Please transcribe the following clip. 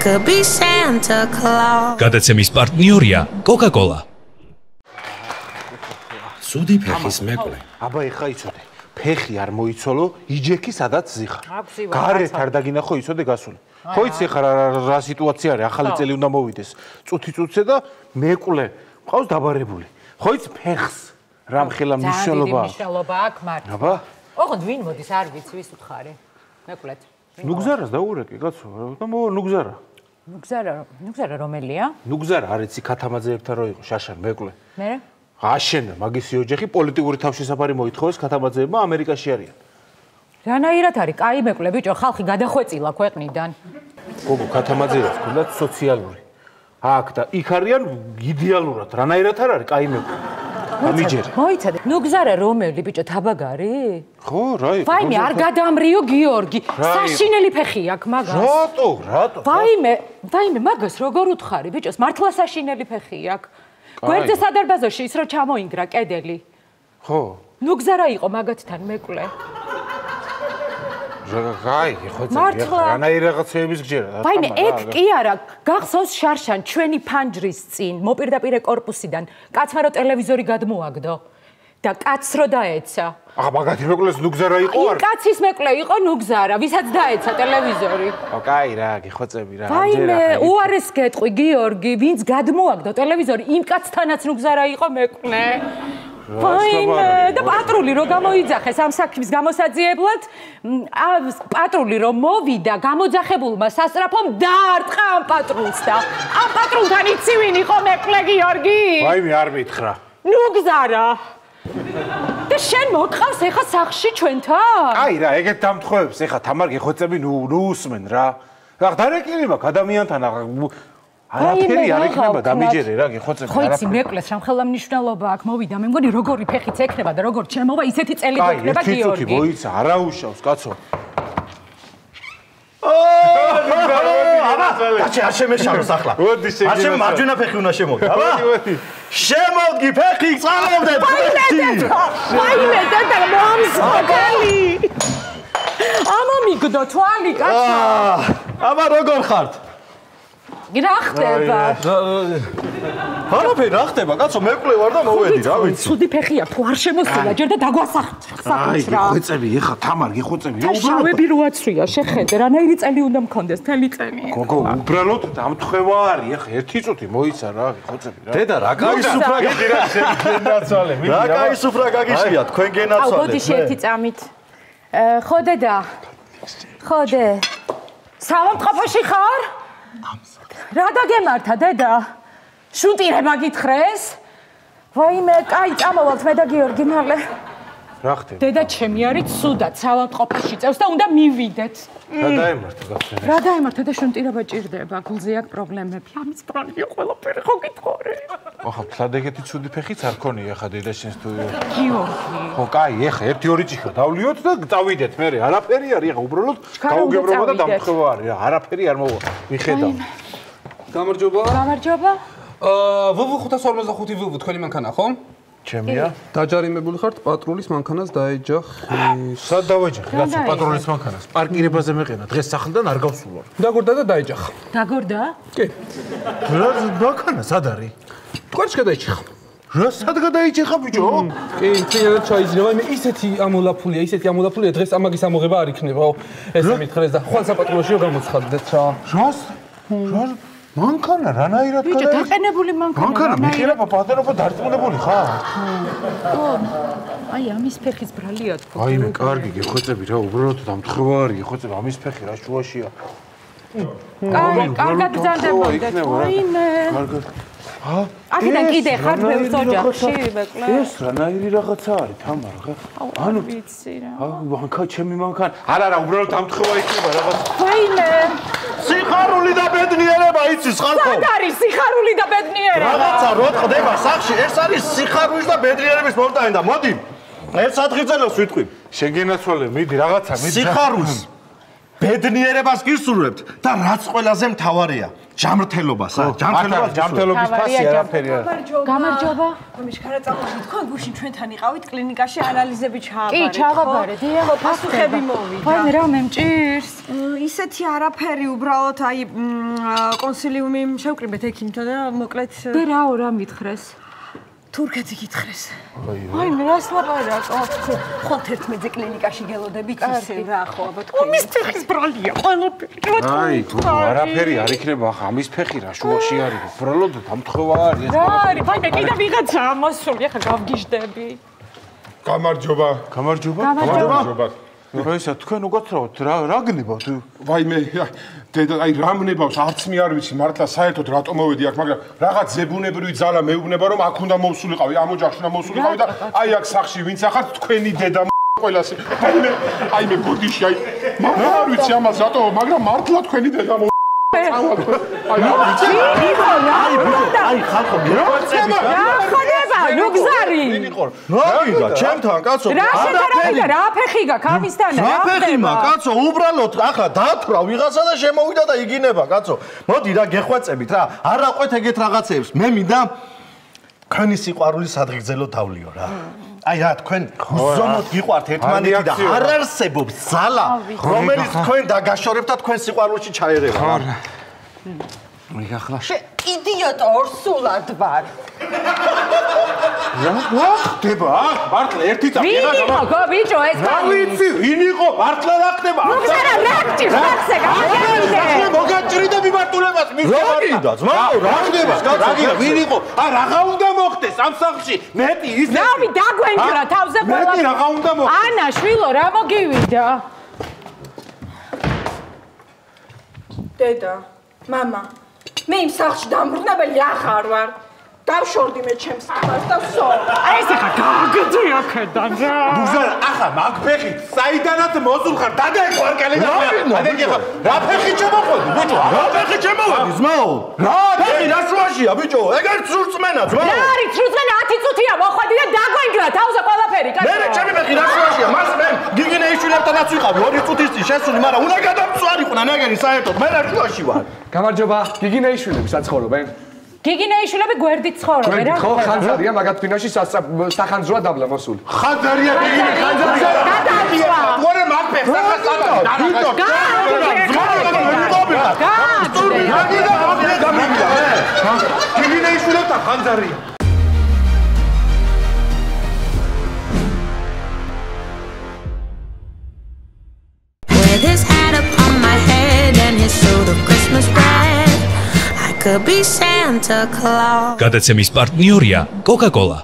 could be Santa Claus. გადაცემის პარტნიორია Coca-Cola. სუდი ფეხის მეკლე. აბა ეხა იცოდე. ფეხი არ მოიცოლო, იჯექი სადაც ზიხარ. გარეთ არ დაგინახო იცოდე გასული. ხო იცი ხარ რა სიტუაცია არის, ახალი წელი უნდა მოვიდეს. წუთი-წუთზე და მეკლე ყავს დაბარებული. ხო იცი ფეხს რამ ხელა მნიშვნელობა აქვს. მნიშვნელობა აქვს მართლა. აბა ოღონდ ვინ მოდის არ ვიცი ვის უთხარი. მეკლეთ. ნუგზარას დაურეკე კაცო, და მო ნუგზარა. ნუგზარა რომელია? ნუგზარა არ იცი ქათამაძეებთან რო იყო შაშან მეკლე. მე? აშენა მაგისი ოჯახი პოლიტიკური თავშესაფარი მოითხოვეს ქათამაძეებმა ამერიკაში არიან. რანაირად არის? კაი მეკლე ბიჭო, ხალხი გადახვეწილა ქვეყნიდან. გოგო ქათამაძეებს ქონდათ სოციალური. აქ და იქ არიან იდეალურად. რანაირად არ არის კაი მეკლე. ამიჯერე. მოიცადე. ნუგზარა რომელი ბიჭო თაბაგარი? ხო, რა იყო? ვაიმე არ გადამრიო გიორგი. საშინელი ფეხი აქვს მაგას. რატო? ვაიმე მაგას როგორ უთხარი ბიჭოს? მართლა საშინელი ფეხი აქვს. გვერდზე სადარბაზოში ის რო ჩამოინგრა კედელი. ხო. ნუგზარა იყო მაგათთან მეკლე. გაი, ხო ძე, რანაირ რაღაცეების გჯერა. ვაიმე, ეგ კი არა, გახსოვს შარშან ჩვენი ფანჯრის წინ, მოპირდაპირე კორპუსიდან, კაცმა რო ტელევიზორი გადმოაგდო და კაცს რო დაეცა. ახლა მაგათი მეკლეს ნუგზარა იყო არ? კაცის მეკლე იყო ნუგზარა, ვისაც დაეცა ტელევიზორი. კაი რა, გიხოცები რა. ვაიმე, უარეს გეტყვი გიორგი, ვინც გადმოაგდო ტელევიზორი, იმ კაცთანაც ნუგზარა იყო მეკლე. ვაიმე, და პატრული რო გამოიძახეს ამ საქმის გამოსაძიებლად, პატრული რო მოვიდა, გამოძახებულმა სასწრაფომ დაარტყა ამ პატრულს და ამ პატრულთან იცი ვინ იყო მეკლე გიორგი? ვაიმე, არ მითხრა. ნუგზარა. და შენ მოყავს ეხა სახლში ჩვენთან? აი რა, ეგეთ დამთხოვებს ეხა თამარ გიხოცები ნუ უსმენ რა. რა დარეკილი მაქვს ადამიანთან არაფერი არ იქნება დამიჯერე რა გიხოცები არაფერი. ხო იცი მეკლეს რამ ხელა მნიშვნელობა აქვს მოვიდა მე მგონი როგორი ფეხიც ექნება და როგორ ჩემოვა ისეთი წელი გექნება გიორგი. აი ერთი მოიცა არაუშავს კაცო. არ შემეშალოს ახლა. არ შემ მარჯვენა ფეხი უნდა შემოვიდე. აბა. შემოვდი ფეხი წალობდეთ. ვაიმე და მომსხალი. ამომიგდო თვალი კაცო. აბა როგორ ხართ? რა ხდება? არაფერი რა ხდება კაცო მეკლე ვარ და მოვედი რა ვიცი. ცუდი ფეხია თუ არ შემოსულა ჯერ და დაგვასახჭრა. აი გიხოცები ეხა თამარ გიხოცები. შავები რო აცვია შეხედე რანაირი წელი უნდა მქონდეს თელი წელი. გოგო უბრალოდ დამთხევა არის ეხა ერთი წუთი მოიცა რა გიხოცები რა. დედა რა კაი სუფრა გენაცვალე. რა კაი სუფრა გაგიშია თქვენ გენაცვალეთ. აუ ბოდიში ერთი წამით. ხო დედა. ხო დე. საავადმყოფოში ხარ? რა დაგემართა დედა? შუტირება გითხრეს? ვაიმე, კაი, წამოვალთ მე და გიორგი მალე. რა ხდება? დედა ჩემი არის ცუდად, საავადმყოფოში წევს და უნდა მივიდეთ. რა დაემართა გახსენე? რა დაემართა და შუტირება ჭირდება, გულზე აქვს პრობლემები. ამის პრობლემია ყველაფერი ხო გითხარი? ახლა თლად ეგეთი ცუდი ფეხიც არ ქონია ხა დედა შენს თუ გიორგი. ხო, კაი, ეხა 1-2 ჭიქა დავლიოთ და წავიდეთ მე. არაფერი არის, ახლა უბრალოდ გაუგებრობა და დამთხევა არის რა. არაფერი არ მოვა. მიხედავ. გამარჯობა. გამარჯობა. ვვ 545 ვვ თქვენი მანქანა ხო? ჩემია. დაჯარიმებული ხართ პატრულის მანქანას დაეჯახი. სად დავეჯახი? რაცა პატრულის მანქანას. პარკირებაზე მეყენა. დღეს სახლიდან არ გავსულვარ. დაგორდა და დაეჯახა. დაგორდა? კი. რა მანქანა სად არის? კვერცხი გადაეჯახა. რა სად გადაიჯახა ბიჭო? კი, წინათ ჩაიზრება. მე ისეთი ამოლაფულია, დღეს ამაგის ამოღება არ იქნება. ესე მითხრეს და ხვალ საპატრულოშიო გამოცხადდეთ რა. რას? რა მანქანა რანაირად ბიჭო დაყენებული მანქანა. მანქანა მიხილება პატარობა დარწმუნებული ხარ? ხო. აი ამის ფეხის ბრალია თქო. აი მე კარგი გიხოცები რა, უბრალოდ დამთხევა არის, გიხოცები ამის ფეხი რა შუაშია. კაი, კარგად გზარდებოდეთ. ვაიმე. კარგად. აქედან კიდე ხარ ბევრ ოჯახში მეკლე. ეს რანაირი რაღაცა არის თამარ ხა? ანუ ვიცი რა. მანქანა ჩემი მანქანა. არა, უბრალოდ დამთხევა იქნება რაღაც. ვაიმე. სიხარული და ბედნიერება იცის ხალხო. სად არის სიხარული და ბედნიერება? რაღაცა რო ხდება სახში, ეს არის სიხარულის და ბედნიერების მომტანი და მოდი. ერთ სათხიძელოს ვიტყვი. შენ გენაცვალე, მიდი რაღაცა, მიდი. სიხარულს ბედნიერებას გისურვებთ და რაც ყველაზე მთავარია, ჯანმრთელობას, ჯანმრთელობის ფასი არაფერი არ. გამარჯობა. მიშქარა წამოში თქვენ გუშინ ჩვენთან იყავით კლინიკაში ანალიზები ჩააბარეთ. კი, ჩავაბარეთ. დიახ, პასუხები მოვიდა. ვაი, რა მე მჭირს? ისეთი არაფერი უბრალოდ აი კონსილიუმი შევკრიბეთ ექიმთან და მოკლედ და რა მითხრეს? თურქეთი გითხრეს. აი, მე რას ლაპარაკო? ხოთ ერთმეზე კლინიკაში გელოდებით ისე რა ხო აბა თქვენ. მის ფეხის ბრალია ყველაფერი. აი, არაფერი არ იქნება ახლა ამის ფეხი რა შუაში არის. უბრალოდ დამთხევა არის. რა არის? ვაი, მე კიდე ვიღაცაა მოსული, ახლა გავგიჟდები. გამარჯობა. გამარჯობა. რა ისა თქვენ უკაცრავთ რა გნებავთ? ვაიმე, დედა, აი რამნებავს არც მე არ ვიცი მართლა საერთოდ რატომ მოვედი აქ, მაგრამ რაღაც ზებუნებრივი ძალა მეუბნება რომ აქ უნდა მოვსულიყავი, ამ ოჯახში უნდა მოვსულიყავი და აი აქ სახში ვინც ახართ თქვენი დედა ყველასი. აი მე ბოდიში აი არ ვიცი ამას რატო, მაგრამ მართლა თქვენი დედა აი ხალხო მიღწევით ნუ გზარი. რა ჩემთან კაცო რა ფეხი გაქვს ამისთან რა ფეხი მაქვს კაცო უბრალოდ ახლა დათრა ვიღაცა და შემოვიდა და იგინება კაცო მოდი რა გეხვეწებით რა არ აყვეთ ეგეთ რაღაცეებს მე მინდა ქენი სიყვარული სადღეგრძელო დავლიო რა აი რა თქვენ უზომოდ გიყვართ ერთმანეთი და არ არსებობს ზალა რომელიც თქვენ დაგაშორებთ და თქვენ სიყვარულში ჩაერევა რა მიგა ახლა იდიოტო ორსულად ვარ. რა ხდება? მართლა ერთი წამი ვინ იყო ბიჭო ეს? რა ვიცი, ვინ იყო? მართლა რა ხდება? ნუ გზარა რა გჭირს მაგზე გამიგე. მოგაჭრი და მიმართულებას მისცემ. რა გინდა ძმაო რა ხდება? რა გინდა? ვინ იყო? რაღა უნდა მოხდეს ამ სახლში? მეტი ის რავი დაგვენგრა თავზე ყველა. მეტი რაღა უნდა მოხდეს? ანა შვილო რა მოგივიდა? დედა, მამა, მე იმ სახლში დამბრუნებელი აღარ ვარ. დავშორდი მე ჩემს თავს და სო. აი ეს ხა გაგძი აქედან რა. ბუზარა, ახლა მაგ ფეხით საიდანაც მოსულ ხარ? დადაეკვარ კალენდა. რა ფეხი შემოყვდი, ბიჭო? რა ფეხი შემოვედი ძმაო? რა ფეხი რა შუაშია ბიჭო? ეგარ ცურწმენა ძმაო? რა არის ცრუწმენა 10 წუთია მოხვედი და დაგვენგრა თავზე ყველაფერი კაცო. მე ჩემი ფეხი რა შუაშია? მას მე გიგინეიშვილებთანაც ვიყავი 2 წუთის წინ შესული, მაგრამ უნდა გადამწვარიყო ნაგერი საერთოდ მე რა შუაში ვარ? გამარჯობა, გიგინეიშვილი საცხოვრობენ? გიგინეიშვილები გვერდით ცხოვრობენ რა. ხო, ხანძარია მაგათ ფინაში სახანძროა დაბლა მოსული. ხანძარია გიგინე ხანძარია. გადააწვა. უარა მაგ ფეხს ახლა გიგინეიშვილებთან ხანძარია. With his hat upon my head and his suit of Christmas red, I could be Santa Claus. გადაცემის პარტნიორია Coca-Cola.